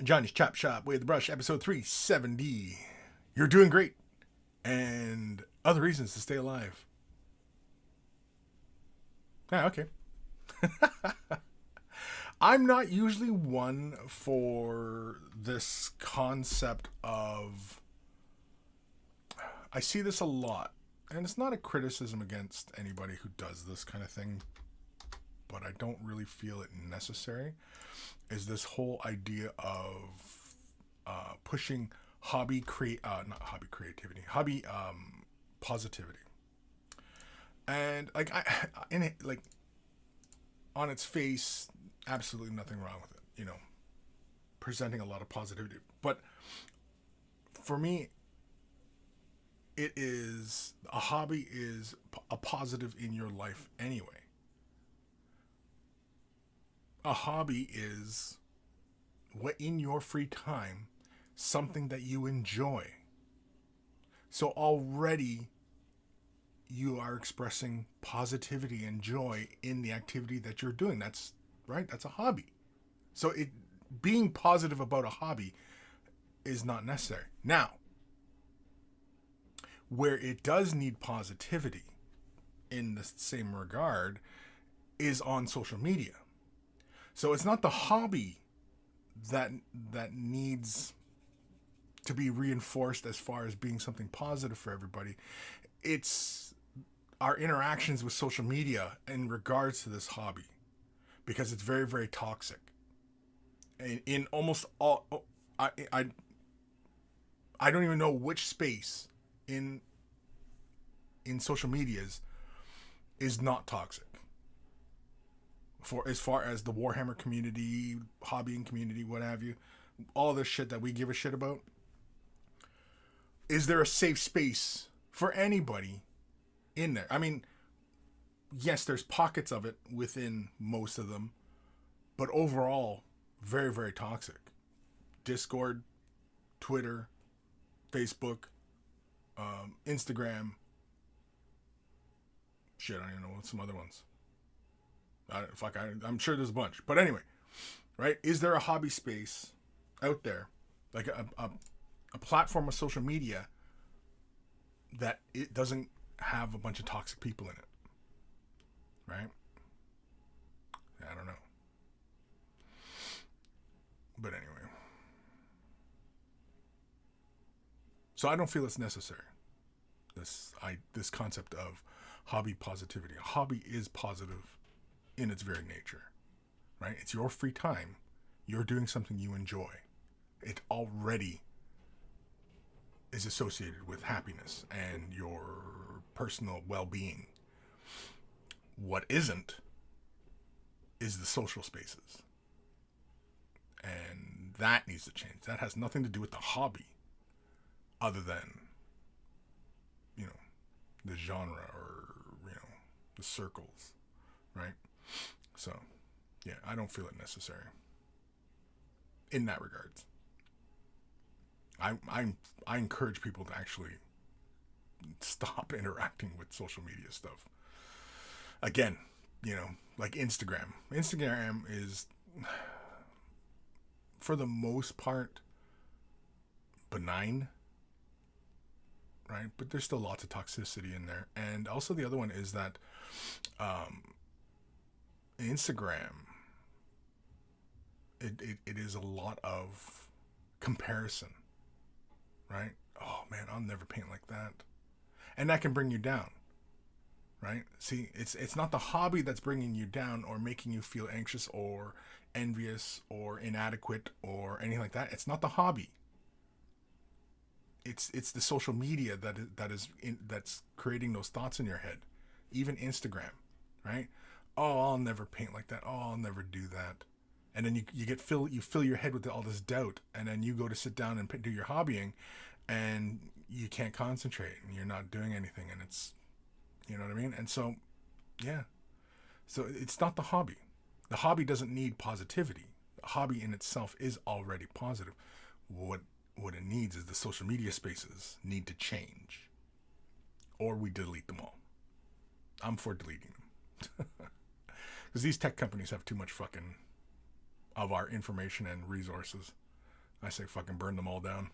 Johnny's Chop Shop with the Brush, episode 370. You're doing great. And other reasons to stay alive. Ah, okay. I'm not usually one for this concept of. I see this a lot. And it's not a criticism against anybody who does this kind of thing, but I don't really feel it necessary. Is this whole idea of pushing not hobby creativity, hobby positivity, and like in it, like on its face, absolutely nothing wrong with it. Presenting a lot of positivity, but for me, it is a hobby is a positive in your life anyway. A hobby is what in your free time something that you enjoy. So already you are expressing positivity and joy in the activity that you're doing. That's right, that's a hobby. So it being positive about a hobby is not necessary. Now, where it does need positivity in the same regard is on social media. So it's not the hobby that that needs to be reinforced as far as being something positive for everybody. It's our interactions with social media in regards to this hobby, because it's very, very toxic. In almost all, I, I, I don't even know which space in social medias is not toxic. For as far as the Warhammer community, hobbying community, what have you, all this shit that we give a shit about, is there a safe space for anybody in there? I mean, yes, there's pockets of it within most of them, but overall, very, very toxic. Discord, Twitter, Facebook, Instagram. Shit, I don't even know what some other ones. I'm sure there's a bunch. But anyway, right? Is there a hobby space out there, like a platform of social media that it doesn't have a bunch of toxic people in it? Right? I don't know. But anyway. So I don't feel it's necessary. This concept of hobby positivity. A hobby is positive in its very nature. Right? It's your free time. You're doing something you enjoy. It already is associated with happiness and your personal well-being. What isn't is the social spaces. And that needs to change. That has nothing to do with the hobby other than, the genre or, the circles, right? So, yeah, I don't feel it necessary in that regards. I encourage people to actually stop interacting with social media stuff. Again, like Instagram. Instagram is, for the most part, benign, right? But there's still lots of toxicity in there. And also the other one is that Instagram, it is a lot of comparison, right? Oh man, I'll never paint like that. And that can bring you down, right? See, it's not the hobby that's bringing you down or making you feel anxious or envious or inadequate or anything like that. It's not the hobby. It's the social media that's creating those thoughts in your head. Even Instagram, right? Oh, I'll never paint like that. Oh, I'll never do that. And then you fill your head with all this doubt, and then you go to sit down and do your hobbying, and you can't concentrate, and you're not doing anything, and it's, you know what I mean? And so, yeah. So it's not the hobby. The hobby doesn't need positivity. The hobby in itself is already positive. What it needs is the social media spaces need to change, or we delete them all. I'm for deleting them. Because these tech companies have too much fucking of our information and resources. I say fucking burn them all down.